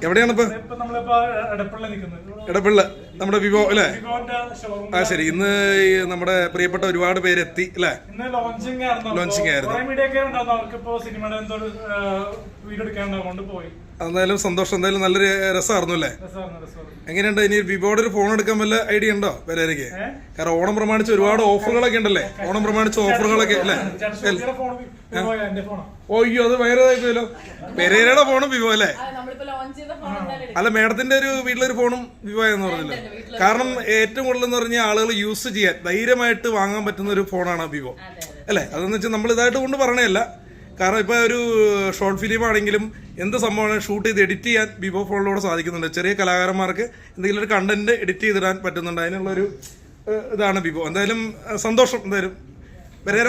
എവിടെയാണ് ഇപ്പൊ? എടപ്പള്ളി നമ്മുടെ വിവോ അല്ലേ? ആ ശരി. ഇന്ന് നമ്മുടെ പ്രിയപ്പെട്ട ഒരുപാട് പേര് എത്തി അല്ലേ? ലോഞ്ചിങ് ആയിരുന്നു. എന്തായാലും സന്തോഷം. എന്തായാലും നല്ലൊരു രസമായിരുന്നു അല്ലേ? എങ്ങനെയുണ്ട്? ഇനി വിവോയുടെ ഒരു ഫോൺ എടുക്കാൻ വല്ല ഐഡിയ ഉണ്ടോ വിലയിലേക്ക്? കാരണം ഓണം പ്രമാണിച്ച് ഒരുപാട് ഓഫറുകളൊക്കെ ഉണ്ടല്ലേ? ഓണം പ്രമാണിച്ച് ഓഫറുകളൊക്കെ അല്ലേ? ഓയ്യോ, അത് വേറെ പോയല്ലോ. പെരേരയുടെ ഫോണും വിവോ അല്ലേ? അല്ല, മേഡത്തിന്റെ ഒരു വീട്ടിലൊരു ഫോണും വിവോ എന്ന് പറഞ്ഞില്ലേ? കാരണം ഏറ്റവും കൂടുതൽ എന്ന് പറഞ്ഞാൽ ആളുകൾ യൂസ് ചെയ്യാൻ ധൈര്യമായിട്ട് വാങ്ങാൻ പറ്റുന്ന ഒരു ഫോണാണ് വിവോ അല്ലേ? അതെന്ന് വെച്ചാൽ നമ്മൾ ഇതായിട്ട് കൊണ്ട് പറയണല്ല. കാരണം ഇപ്പൊ ഒരു ഷോർട്ട് ഫിലിം ആണെങ്കിലും എന്ത് സംഭവമാണ് ഷൂട്ട് ചെയ്ത് എഡിറ്റ് ചെയ്യാൻ വിവോ ഫോണിലൂടെ സാധിക്കുന്നുണ്ട്. ചെറിയ കലാകാരന്മാർക്ക് എന്തെങ്കിലും ഒരു കണ്ടന്റ് എഡിറ്റ് ചെയ്തിടാൻ പറ്റുന്നുണ്ട്. അതിനുള്ളൊരു ഇതാണ് വിവോ. എന്തായാലും സന്തോഷം. എന്തായാലും പെരേര